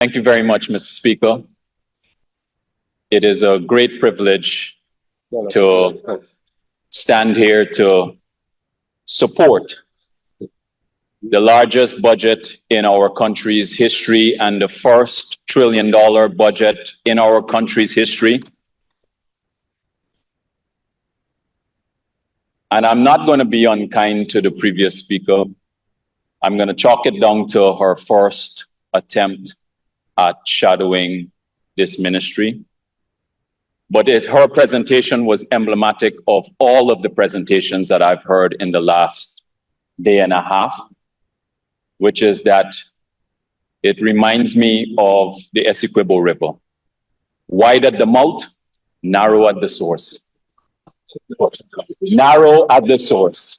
Thank you very much, Mr. Speaker. It is a great privilege to stand here to support the largest budget in our country's history and the first $1 trillion budget in our country's history. And I'm not going to be unkind to the previous speaker. I'm going to chalk it down to her first attempt at shadowing this ministry. But her presentation was emblematic of all of the presentations that I've heard in the last day and a half, which is that it reminds me of the 𝐁𝐔𝐃𝐆𝐄 River. Wide at the mouth, narrow at the source. Narrow at the source.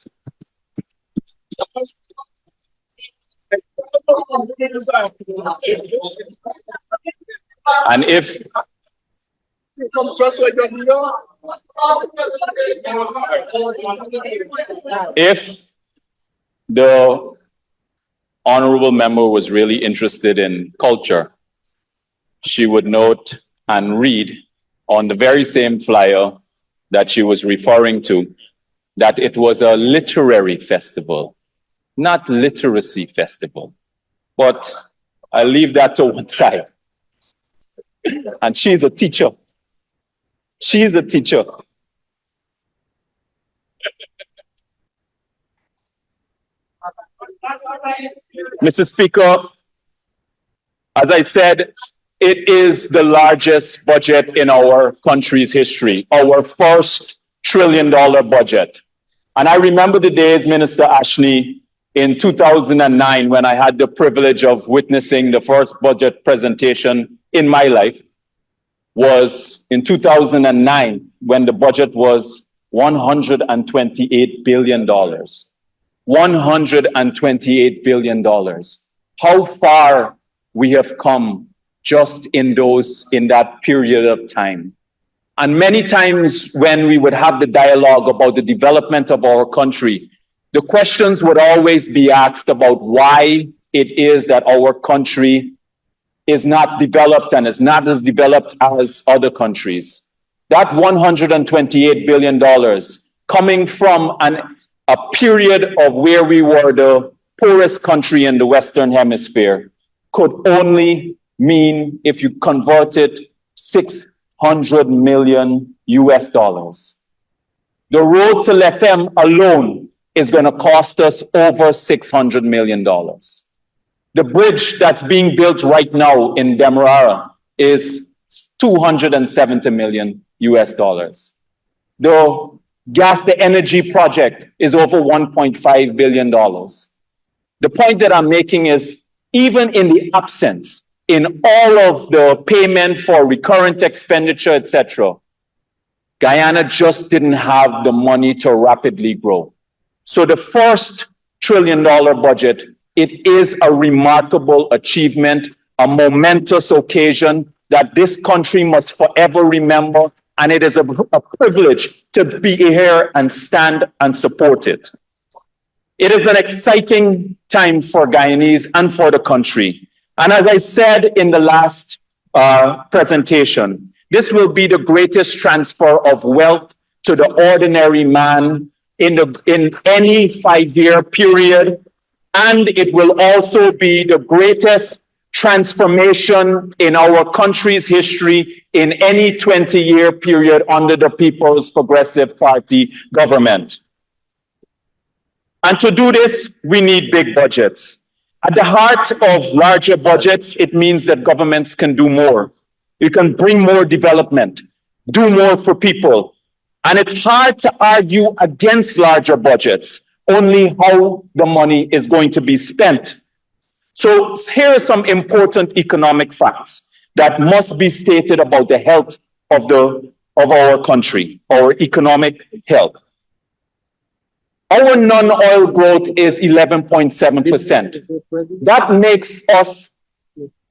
And if the honorable member was really interested in culture, she would note and read on the very same flyer that she was referring to that it was a literary festival, not literacy festival. But I leave that to one side. And she's a teacher. She's a teacher. Mr. Speaker, as I said, it is the largest budget in our country's history, our first $1 trillion budget. And I remember the days, Minister Ashley, in 2009, when I had the privilege of witnessing the first budget presentation in my life, was in 2009, when the budget was $128 billion. $128 billion. How far we have come just in that period of time. And many times when we would have the dialogue about the development of our country, the questions would always be asked about why it is that our country is not developed and is not as developed as other countries. That $128 billion coming from a period of where we were the poorest country in the Western Hemisphere could only mean, if you convert it, $600 million US. The road to Lethem alone is going to cost us over $600 million. The bridge that's being built right now in Demerara is $270 million US. The gas to energy project is over $1.5 billion. The point that I'm making is, even in the absence, in all of the payment for recurrent expenditure, etc., Guyana just didn't have the money to rapidly grow. So the first $1 trillion budget, it is a remarkable achievement, a momentous occasion that this country must forever remember, and it is a privilege to be here and stand and support it. It is an exciting time for Guyanese and for the country. And as I said in the last presentation, this will be the greatest transfer of wealth to the ordinary man in any 5-year period. And it will also be the greatest transformation in our country's history in any 20-year period under the People's Progressive Party government. And to do this, we need big budgets. At the heart of larger budgets, it means that governments can do more. You can bring more development, do more for people. And it's hard to argue against larger budgets, only how the money is going to be spent. So here are some important economic facts that must be stated about the health of our country, our economic health. Our non-oil growth is 11.7%. That makes us,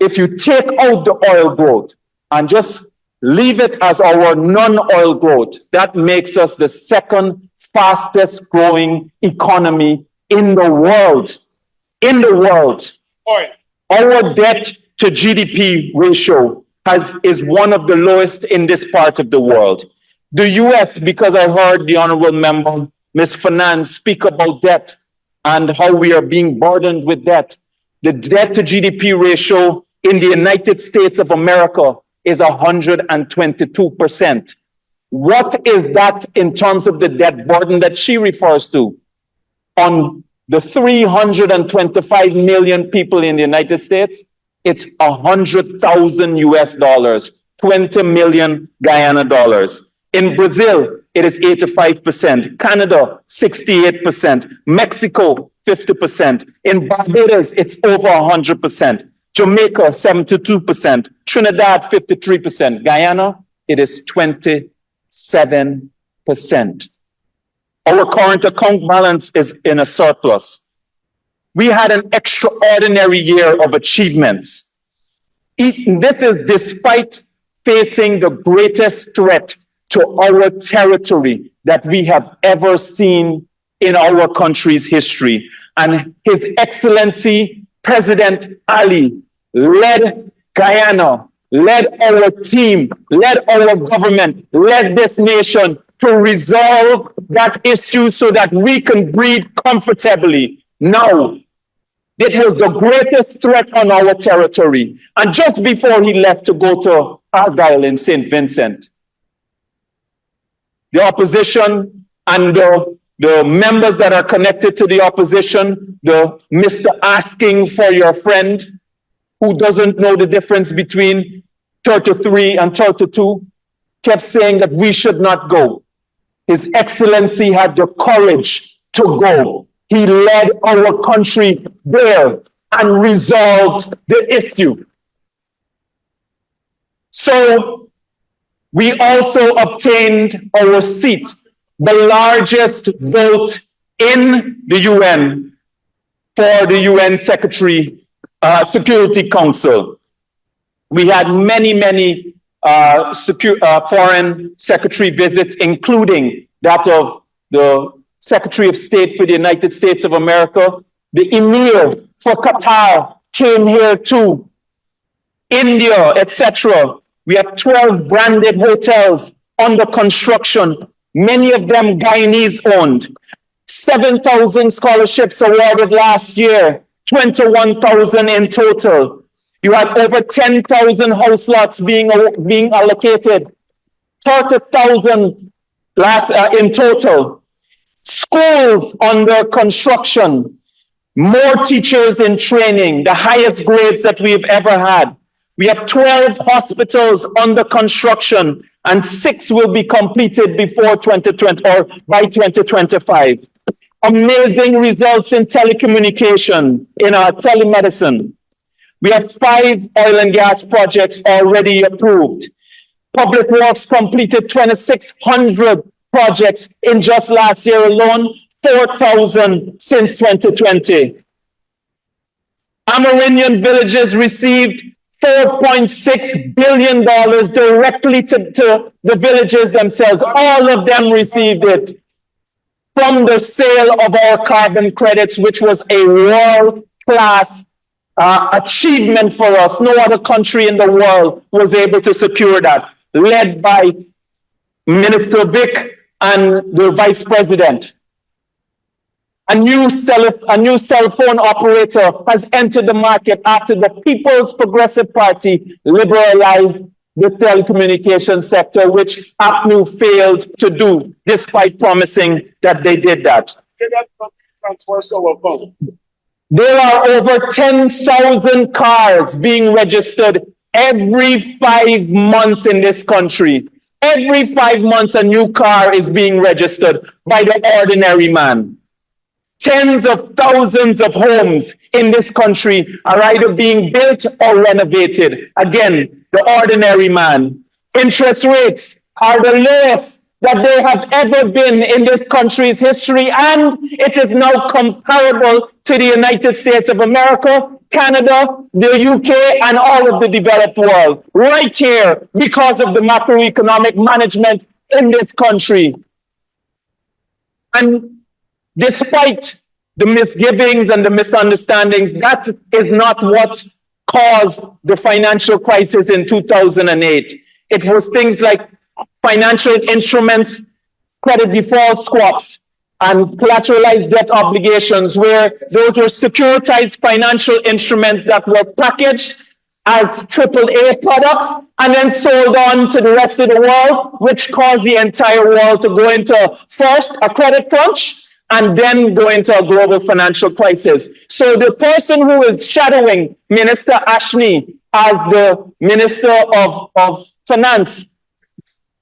if you take out the oil growth and just leave it as our non-oil growth, that makes us the second fastest growing economy in the world. In the world. Oil. Our debt to GDP ratio is one of the lowest in this part of the world. The US, because I heard the Honorable Member, Ms. Finance, speak about debt and how we are being burdened with debt. The debt to GDP ratio in the United States of America is 122%. What is that in terms of the debt burden that she refers to? On the 325 million people in the United States, it's 100,000 US dollars, 20 million Guyana dollars. In Brazil, it is 85%, Canada, 68%, Mexico, 50%. In Barbados, it's over 100%, Jamaica, 72%, Trinidad, 53%, Guyana, it is 27%. Our current account balance is in a surplus. We had an extraordinary year of achievements. This is despite facing the greatest threat to our territory that we have ever seen in our country's history. And His Excellency President Ali led Guyana, led our team, led our government, led this nation to resolve that issue so that we can breathe comfortably. Now, it was the greatest threat on our territory. And just before he left to go to Argyle in St. Vincent, the opposition and the members that are connected to the opposition, the Mr. Asking for your friend, who doesn't know the difference between 33 and 32, kept saying that we should not go. His Excellency had the courage to go. He led our country there and resolved the issue. So we also obtained our seat, the largest vote in the UN for the UN Security Council. We had many foreign secretary visits, including that of the Secretary of State for the United States of America. The Emir for Qatar came here too. India, etc. We have 12 branded hotels under construction, many of them Guyanese owned. 7,000 scholarships awarded last year, 21,000 in total. You have over 10,000 house lots being allocated, 30,000 in total. Schools under construction, more teachers in training, the highest grades that we've ever had. We have 12 hospitals under construction, and 6 will be completed before 2020 or by 2025. Amazing results in telecommunication, in our telemedicine. We have 5 oil and gas projects already approved. Public Works completed 2,600 projects in just last year alone, 4,000 since 2020. Amerindian villages received $4.6 billion directly to the villages themselves. All of them received it from the sale of our carbon credits, which was a world-class achievement for us. No other country in the world was able to secure that, led by Minister Vic and the Vice President. A new cell phone operator has entered the market after the People's Progressive Party liberalized the telecommunications sector, which APNU failed to do, despite promising that they did that. There are over 10,000 cars being registered every 5 months in this country. Every 5 months, a new car is being registered by the ordinary man. Tens of thousands of homes in this country are either being built or renovated. Again, the ordinary man. Interest rates are the lowest that they have ever been in this country's history, and it is now comparable to the United States of America, Canada, the UK, and all of the developed world, right here because of the macroeconomic management in this country. And despite the misgivings and the misunderstandings, that is not what caused the financial crisis in 2008. It was things like financial instruments, credit default swaps, and collateralized debt obligations, where those were securitized financial instruments that were packaged as AAA products and then sold on to the rest of the world, which caused the entire world to go into first a credit crunch and then go into a global financial crisis. So the person who is shadowing Minister Ashney as the Minister of Finance,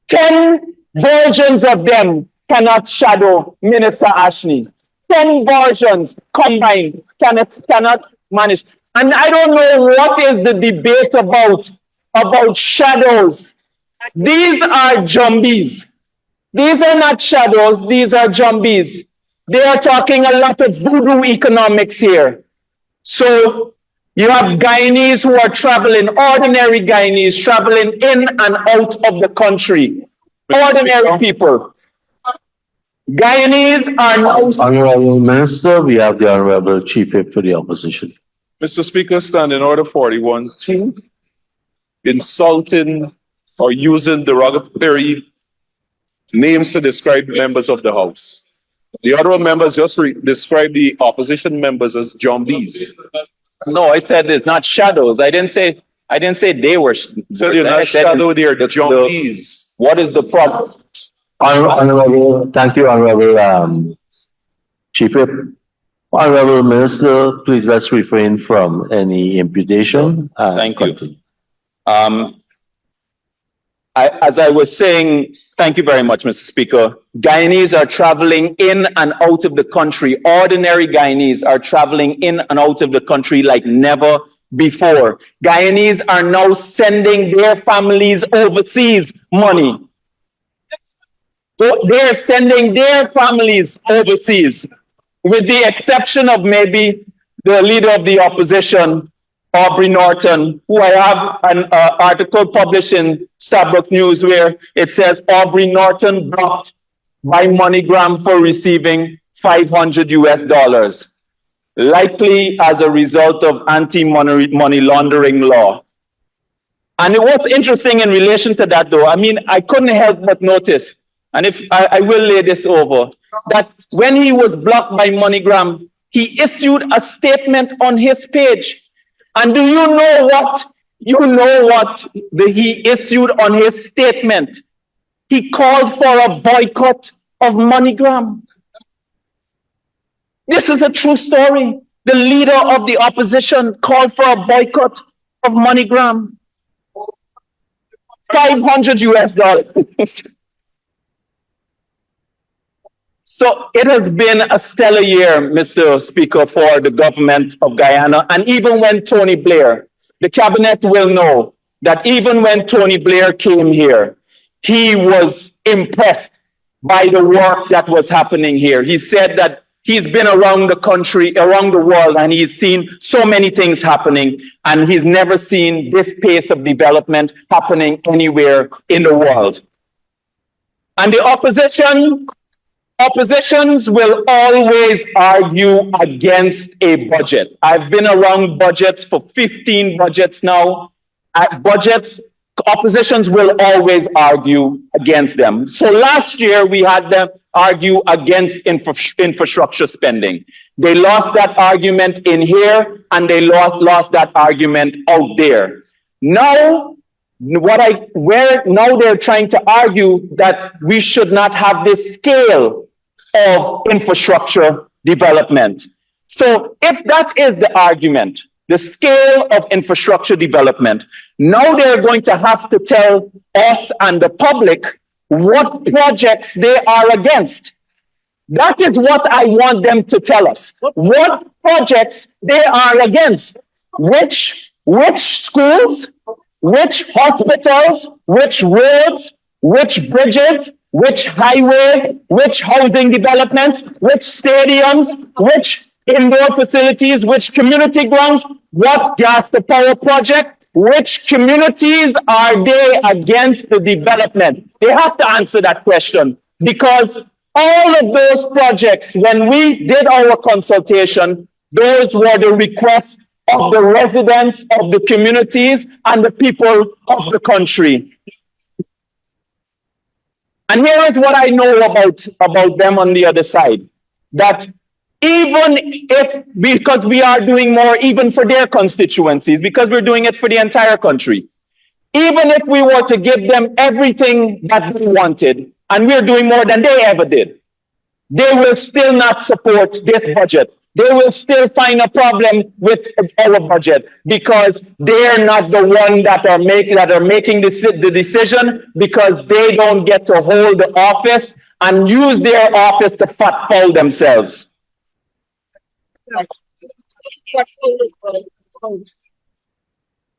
10 versions of them cannot shadow Minister Ashney. 10 versions combined cannot manage. And I don't know what is the debate about shadows. These are zombies. These are not shadows, these are zombies. They are talking a lot of voodoo economics here. So you have Guyanese who are traveling, ordinary Guyanese traveling in and out of the country. Ordinary people. Guyanese are now... Honorable Minister, we have the Honorable Chief Whip for the opposition. Mr. Speaker, standing order 41-2, insulting or using derogatory names to describe members of the House. The honorable members just described the opposition members as zombies. No, I said it's not shadows. I didn't say they were. So they're not shadow, they're the zombies. What is the problem? Honorable, thank you, Honorable Chief Whip. Honorable Minister, please let's refrain from any imputation. Thank you. As I was saying, thank you very much, Mr. Speaker. Guyanese are traveling in and out of the country. Ordinary Guyanese are traveling in and out of the country like never before. Guyanese are now sending their families overseas money. They're sending their families overseas, with the exception of maybe the leader of the opposition, Aubrey Norton, who I have an article published in Starbuck News where it says Aubrey Norton blocked by MoneyGram for receiving $500 likely as a result of anti-money laundering law. And what's interesting in relation to that, though, I mean, I couldn't help but notice, and if I will lay this over, that when he was blocked by MoneyGram, he issued a statement on his page. And do you know what? He issued on his statement? He called for a boycott of MoneyGram. This is a true story. The leader of the opposition called for a boycott of MoneyGram. $500. So it has been a stellar year, Mr. Speaker, for the government of Guyana. And even when Tony Blair, the cabinet will know that even when Tony Blair came here, he was impressed by the work that was happening here. He said that he's been around the country, around the world, and he's seen so many things happening, and he's never seen this pace of development happening anywhere in the world. And the oppositions will always argue against a budget. I've been around budgets for 15 budgets now. Oppositions will always argue against them. So last year we had them argue against infrastructure spending. They lost that argument in here and they lost that argument out there. Now, now they're trying to argue that we should not have this scale of infrastructure development. So if that is the argument, the scale of infrastructure development, now they're going to have to tell us and the public what projects they are against. That is what I want them to tell us. What projects they are against. Which schools, which hospitals, which roads, which bridges, which highways, which housing developments, which stadiums, which indoor facilities, which community grounds, what gas to power project, which communities are they against the development? They have to answer that question, because all of those projects, when we did our consultation, those were the requests of the residents of the communities and the people of the country. And here is what I know about them on the other side, that even if, because we are doing more even for their constituencies, because we're doing it for the entire country, even if we were to give them everything that they wanted, and we're doing more than they ever did, they will still not support this budget. They will still find a problem with our budget because they're not the one that are making the decision, because they don't get to hold the office and use their office to fat foul themselves.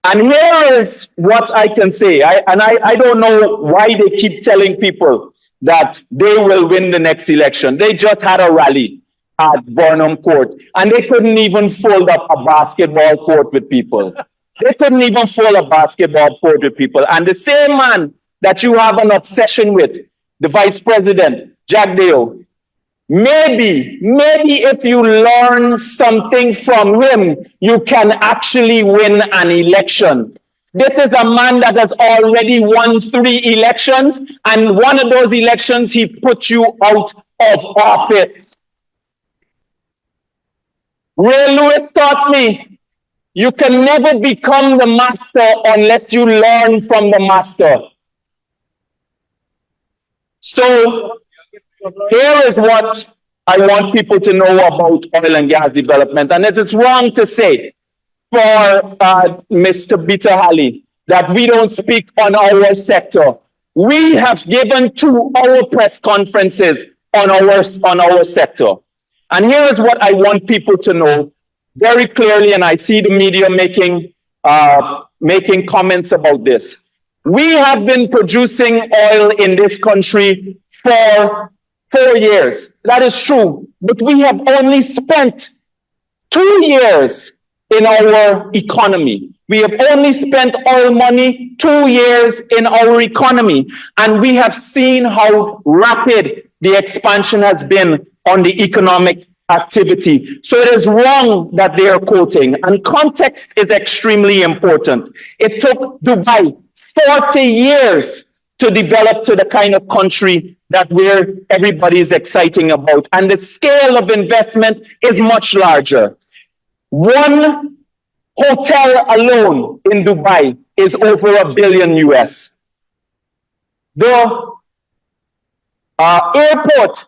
And here is what I can say. I don't know why they keep telling people that they will win the next election. They just had a rally at Burnham Court, and they couldn't even fold up a basketball court with people. They couldn't even fold a basketball court with people. And the same man that you have an obsession with, the Vice President, Jack Dale, maybe if you learn something from him, you can actually win an election. This is a man that has already won 3 elections, and one of those elections, he put you out of office. Ray Lewis taught me, you can never become the master unless you learn from the master. So here is what I want people to know about oil and gas development. And it is wrong to say for Mr. Peter Halley that we don't speak on our sector. We have given 2 hour press conferences on our sector. And here is what I want people to know very clearly, and I see the media making comments about this. We have been producing oil in this country for 4 years. That is true, but we have only spent 2 years in our economy. We have only spent oil money 2 years in our economy, and we have seen how rapid the expansion has been on the economic activity. So it is wrong that they are quoting, and context is extremely important. It took Dubai 40 years to develop to the kind of country that everybody is exciting about, and the scale of investment is much larger. One hotel alone in Dubai is over $1 billion US. The airport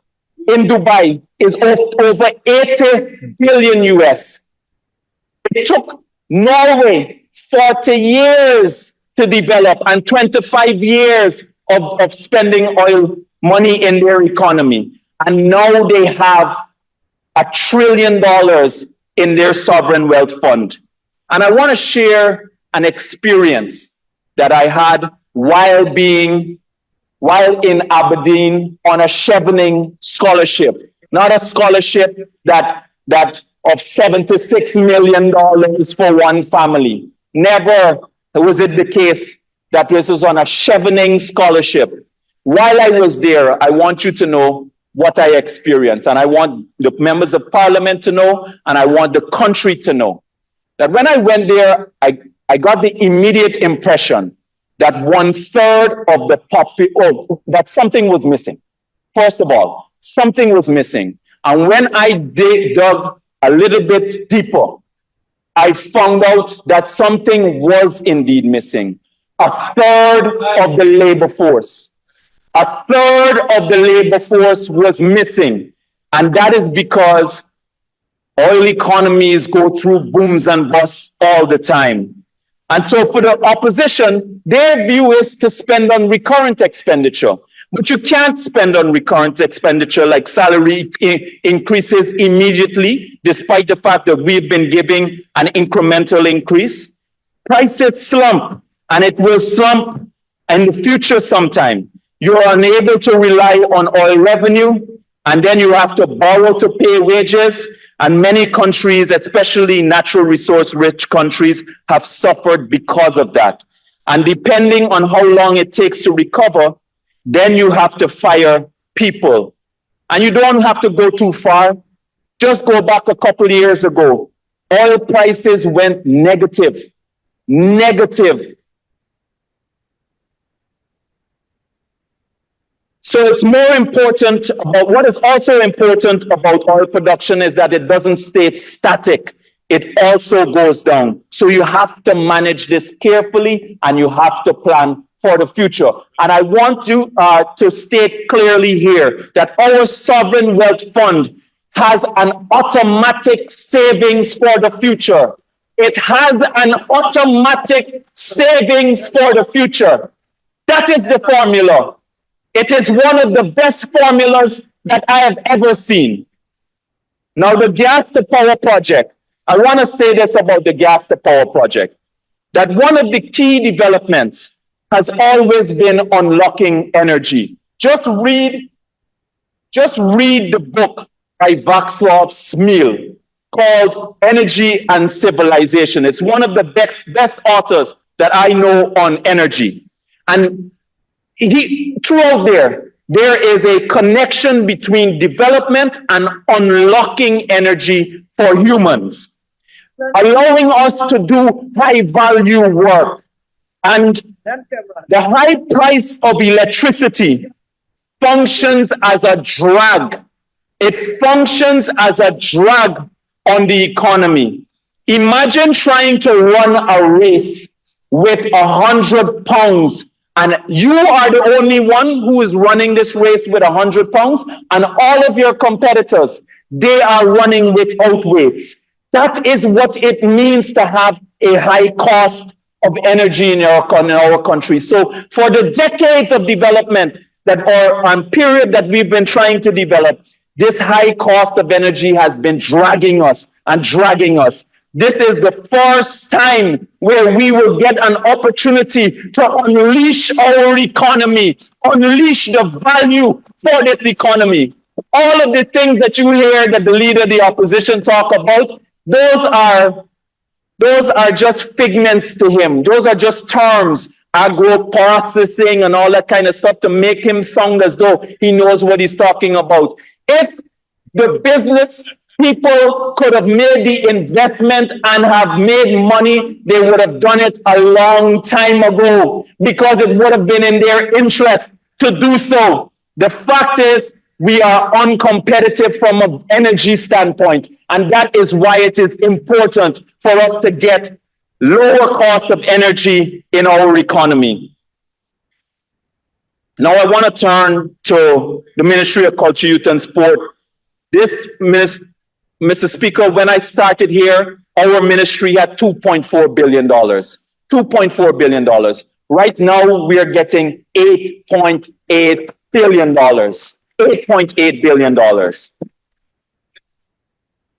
in Dubai is over 80 billion US. It took Norway 40 years to develop and 25 years of spending oil money in their economy. And now they have $1 trillion in their sovereign wealth fund. And I want to share an experience that I had while in Aberdeen on a chevening scholarship. Not a scholarship that of $76 million for one family. Never was it the case that this was on a chevening scholarship. While I was there, I want you to know what I experienced, and I want the members of parliament to know, and I want the country to know that when I went there, I got the immediate impression that 1/3 of the that something was missing. First of all, something was missing. And when I dug a little bit deeper, I found out that something was indeed missing. 1/3 of the labor force. 1/3 of the labor force was missing. And that is because oil economies go through booms and busts all the time. And so for the opposition, their view is to spend on recurrent expenditure. But you can't spend on recurrent expenditure like salary increases immediately, despite the fact that we've been giving an incremental increase. Prices slump, and it will slump in the future sometime. You're unable to rely on oil revenue, and then you have to borrow to pay wages. And many countries, especially natural resource rich countries, have suffered because of that. And depending on how long it takes to recover, then you have to fire people. And you don't have to go too far. Just go back a couple of years ago. oil prices went negative. Negative. So it's more important about, what is also important about oil production is that it doesn't stay static. It also goes down. So you have to manage this carefully and you have to plan for the future. And I want you to state clearly here that our sovereign wealth fund has an automatic savings for the future. It has an automatic savings for the future. That is the formula. It is one of the best formulas that I have ever seen. Now, the gas to power project, I want to say this about the gas to power project, that one of the key developments has always been unlocking energy. Just read the book by Václav Smil called Energy and Civilization. It's one of the best authors that I know on energy. And throughout there is a connection between development and unlocking energy for humans, allowing us to do high value work. And the high price of electricity functions as a drag. It functions as a drag on the economy. Imagine trying to run a race with 100 pounds and you are the only one who is running this race with 100 pounds, and all of your competitors, they are running without weights. That is what it means to have a high cost of energy in our country. So for the decades of development period that we've been trying to develop, this high cost of energy has been dragging us and dragging us. This is the first time where we will get an opportunity to unleash our economy, unleash the value for this economy. All of the things that you hear that the leader of the opposition talk about, those are just figments to him. Those are just terms, agro-processing and all that kind of stuff to make him sound as though he knows what he's talking about. If the business people could have made the investment and have made money, they would have done it a long time ago because it would have been in their interest to do so. The fact is, we are uncompetitive from an energy standpoint, and that is why it is important for us to get lower cost of energy in our economy. Now I want to turn to the Ministry of Culture, Youth and Sport. Mr. Speaker, when I started here, our ministry had $2.4 billion. $2.4 billion. Right now, we are getting $8.8 billion. $8.8 billion.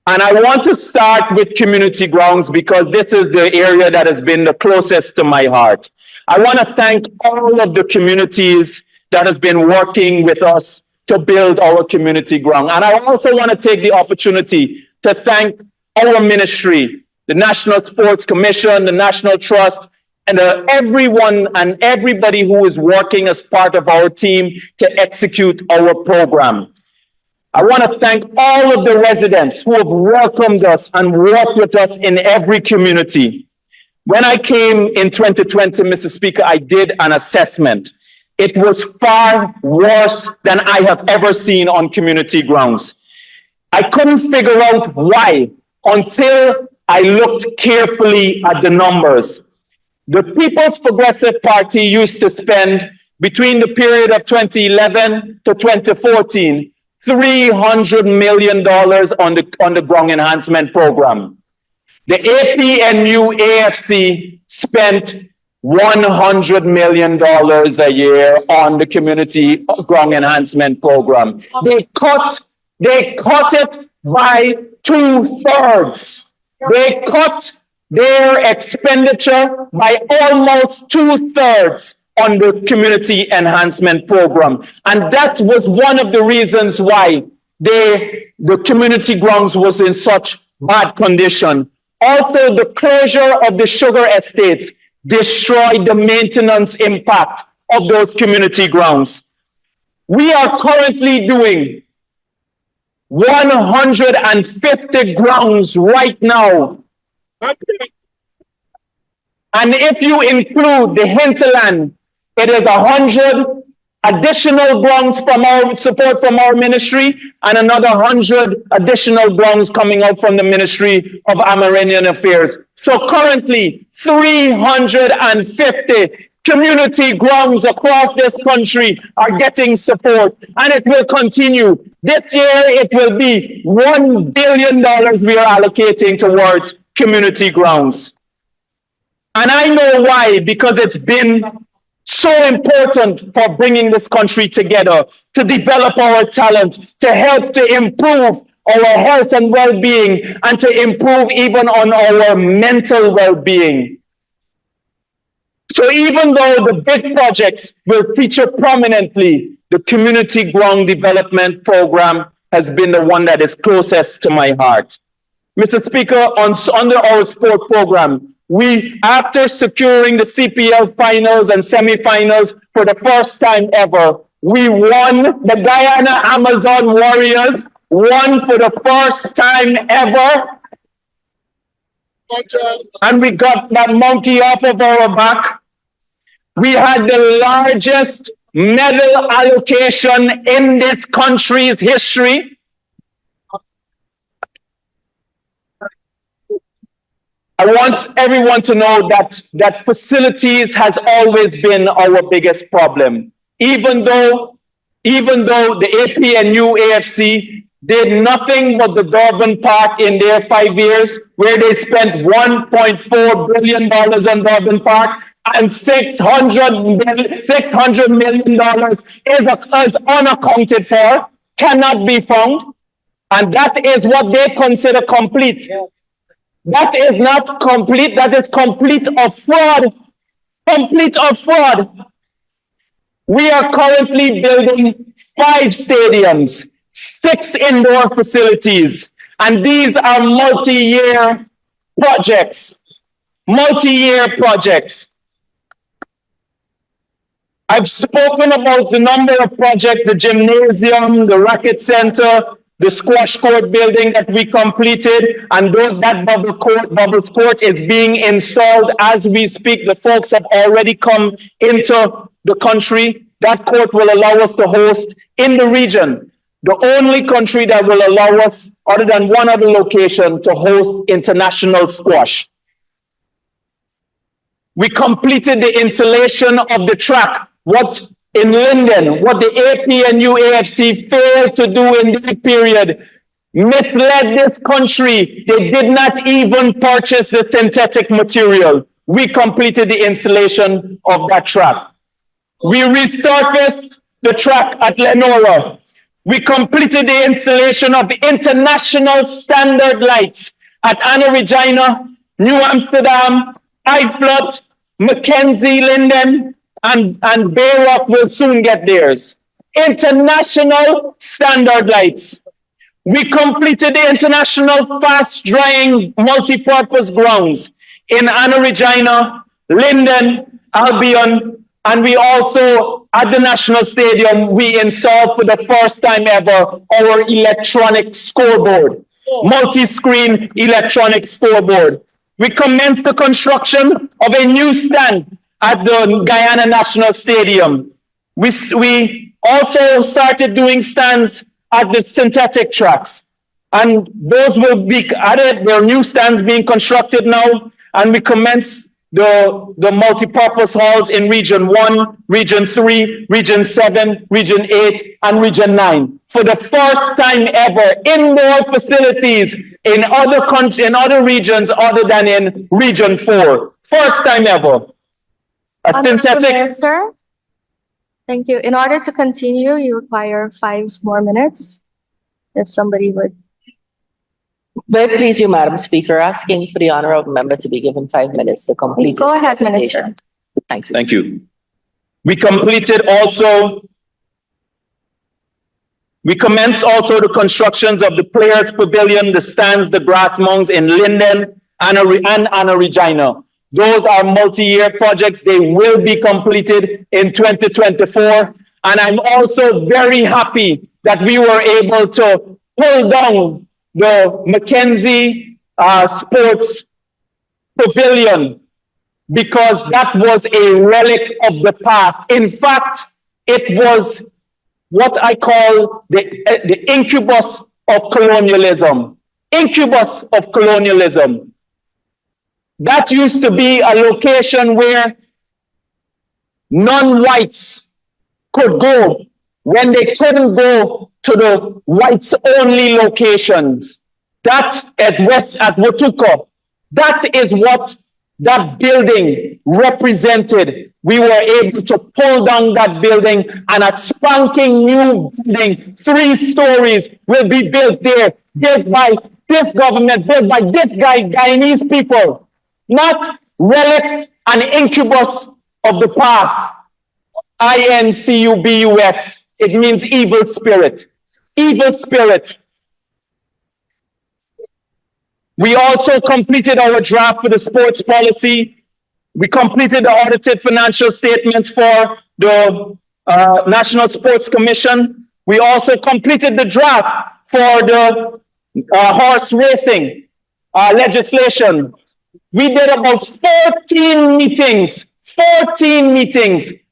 And I want to start with community grounds because this is the area that has been the closest to my heart. I want to thank all of the communities that has been working with us to build our community ground. And I also want to take the opportunity to thank our ministry, the National Sports Commission, the National Trust, and everyone and everybody who is working as part of our team to execute our program. I want to thank all of the residents who have welcomed us and worked with us in every community. When I came in 2020, Mr. Speaker, I did an assessment. It was far worse than I have ever seen on community grounds. I couldn't figure out why until I looked carefully at the numbers. The People's Progressive Party used to spend between the period of 2011 to 2014, $300 million on the ground enhancement program. The APNU AFC spent $100 million a year on the community ground enhancement program. They cut it by 2/3. They cut their expenditure by almost 2/3 on the community enhancement program. And that was one of the reasons why the community grounds was in such bad condition. Also, the closure of the sugar estates destroyed the maintenance impact of those community grounds. We are currently doing 150 grounds right now. And if you include the hinterland, it is 100 additional grounds from our support from our ministry and another 100 additional grounds coming out from the Ministry of Amerindian Affairs. So currently, 350 community grounds across this country are getting support, and it will continue. This year, it will be $1 billion we are allocating towards community grounds. And I know why, because it's been so important for bringing this country together, to develop our talent, to help to improve our health and well-being, and to improve even on our mental well-being. So even though the big projects will feature prominently, the Community Ground Development Program has been the one that is closest to my heart. Mr. Speaker, under our sport program, we, after securing the CPL finals and semifinals for the first time ever, we won. The Guyana Amazon Warriors won for the first time ever. And we got that monkey off of our back. We had the largest medal allocation in this country's history. I want everyone to know that facilities has always been our biggest problem. Even though the APNU AFC did nothing but the Durban Park in their 5 years, where they spent $1.4 billion on Durban Park, and $600 million is unaccounted for, cannot be found. And that is what they consider complete. That is not complete, that is complete of fraud. Complete of fraud. We are currently building 5 stadiums, 6 indoor facilities, and these are multi-year projects. Multi-year projects. I've spoken about the number of projects, the gymnasium, the racket center, the squash court building that we completed, and that bubbles court is being installed as we speak. The folks have already come into the country. That court will allow us to host in the region, the only country that will allow us, other than one other location, to host international squash. We completed the installation of the track. What in Linden, what the APNU AFC failed to do in this period, misled this country. They did not even purchase the synthetic material. We completed the installation of that track. We resurfaced the track at Lenora. We completed the installation of international standard lights at Anna Regina, New Amsterdam, Iflot, Mackenzie, Linden, and Bayrock will soon get theirs. International standard lights. We completed the international fast-drying multi-purpose grounds in Anna Regina, Linden, Albion, and we also, at the National Stadium, we installed for the first time ever our electronic scoreboard, multi-screen electronic scoreboard. We commenced the construction of a new stand at the Guyana National Stadium. We also started doing stands at the synthetic tracks, and those will be added. There are new stands being constructed now, and we commenced the multi-purpose halls in Region 1, Region 3, Region 7, Region 8, and Region 9. For the first time ever, indoor facilities in other regions other than in Region 4. First time ever. A synthetic. Minister, thank you. In order to continue, you require 5 more minutes. If somebody would. Very please you, Madam Speaker, asking for the honorable member to be given 5 minutes to complete. Go his ahead, presentation. Minister. Thank you. Thank you. We commenced also the constructions of the Players Pavilion, the stands, the grass mounds in Linden and Anna Regina. Those are multi-year projects. They will be completed in 2024. And I'm also very happy that we were able to pull down the Mackenzie Sports Pavilion because that was a relic of the past. In fact, it was what I call the incubus of colonialism. Incubus of colonialism. That used to be a location where non-whites could go when they couldn't go to the whites-only locations. That at Watuka, that is what that building represented. We were able to pull down that building, and a spanking new building, 3 stories, will be built there, built by this government, built by this Guyanese people, not relics and incubus of the past. INCUBUS. It means evil spirit. Evil spirit. We also completed our draft for the sports policy. We completed the audited financial statements for the National Sports Commission. We also completed the draft for the horse racing legislation. We did about 14 meetings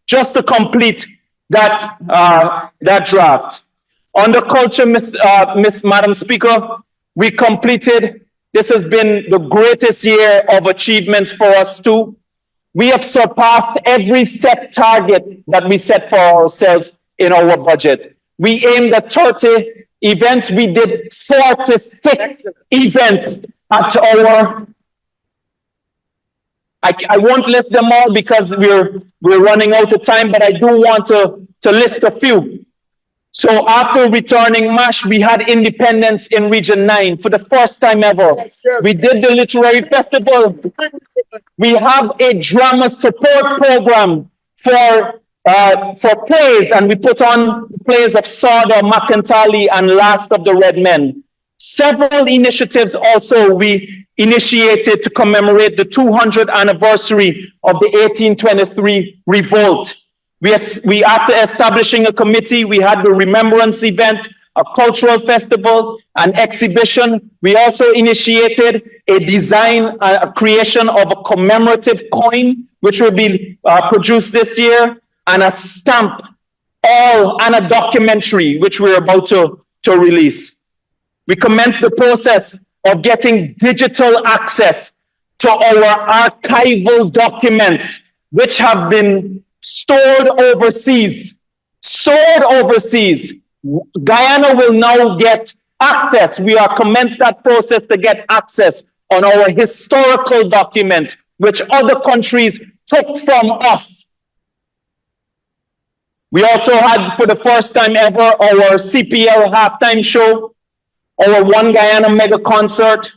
just to complete that draft. On the culture, Madam Speaker, we completed. This has been the greatest year of achievements for us too. We have surpassed every set target that we set for ourselves in our budget. We aimed at 30 events. We did 46 events at our. I won't list them all because we're running out of time, but I do want to list a few. So after returning MASH, we had independence in Region 9 for the first time ever. We did the literary festival. We have a drama support program for plays, and we put on plays of Sada, Makantali, and Last of the Red Men. Several initiatives also we initiated to commemorate the 200th anniversary of the 1823 revolt. We after establishing a committee, we had the remembrance event, a cultural festival, an exhibition. We also initiated a creation of a commemorative coin, which will be produced this year, and a stamp, and a documentary, which we're about to release. We commenced the process of getting digital access to our archival documents, which have been stored overseas. Guyana will now get access. We are commenced that process to get access on our historical documents, which other countries took from us. We also had, for the first time ever, our CPL halftime show, our One Guyana mega concert.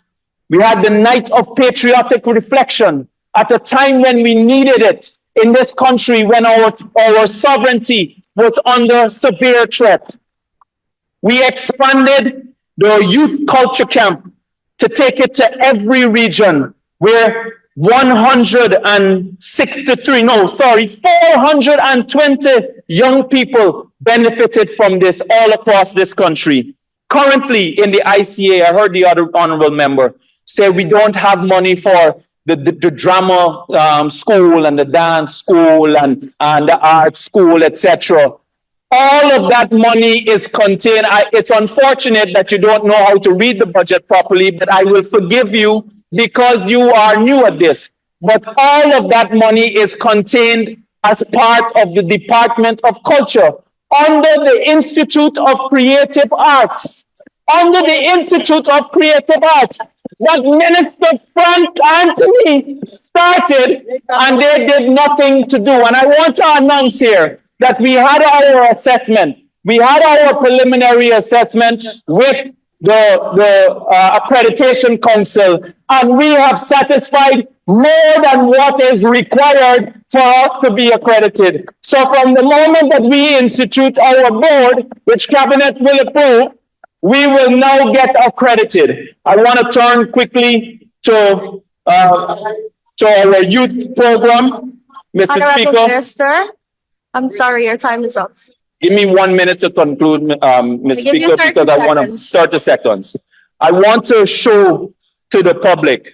We had the Night of Patriotic Reflection at a time when we needed it in this country, when our sovereignty was under severe threat. We expanded the youth culture camp to take it to every region, where 420 young people benefited from this all across this country. Currently in the ICA, I heard the other honorable member say we don't have money for the drama school and the dance school and the art school, etc. All of that money is contained. It's unfortunate that you don't know how to read the budget properly, but I will forgive you because you are new at this. But all of that money is contained as part of the Department of Culture under the Institute of Creative Arts. Under the Institute of Creative Arts that Minister Frank Anthony started, and they did nothing to do. And I want to announce here that we had our assessment. We had our preliminary assessment with the Accreditation Council, and we have satisfied more than what is required for us to be accredited. So from the moment that we institute our board, which Cabinet will approve, we will now get accredited. I want to turn quickly to our youth program, Mr. Honorable Speaker. Minister, I'm sorry, your time is up. Give me 1 minute to conclude, Ms. I give Speaker, you 30 because I want to, seconds. 30 seconds. I want to show to the public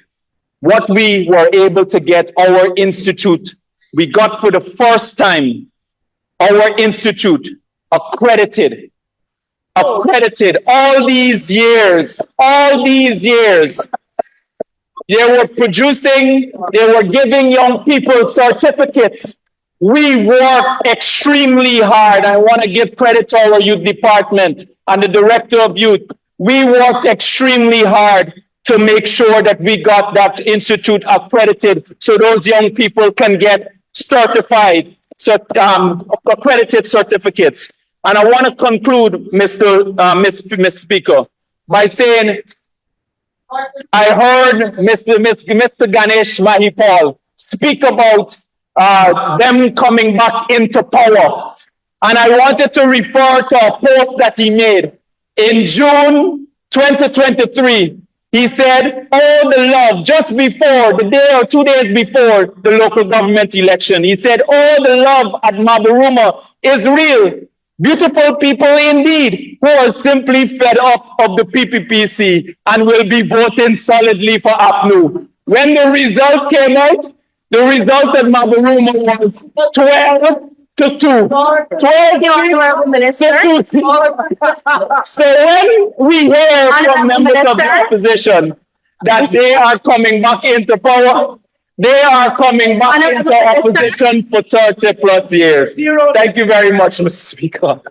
what we were able to get our institute. We got for the first time our institute accredited all these years, They were producing, they were giving young people certificates. We worked extremely hard. I want to give credit to our youth department and the director of youth. We worked extremely hard to make sure that we got that institute accredited so those young people can get certified, accredited certificates. And I want to conclude, Mr. Speaker, by saying I heard Mr. 𝐁𝐔𝐃𝐆𝐄𝐓 speak about them coming back into power. And I wanted to refer to a post that he made. In June 2023, he said, all the love, just before, the day or 2 days before the local government election, he said, all the love at Mabaruma is real. Beautiful people indeed, who are simply fed up of the PPPC and will be voting solidly for APNU. When the result came out, the result at Mabaruma was 12-2. 12 Minister. to 2. So when we hear from members of the opposition that they are coming back into power, they are coming back into opposition for 30+ years. Thank you very much, Mr. Speaker.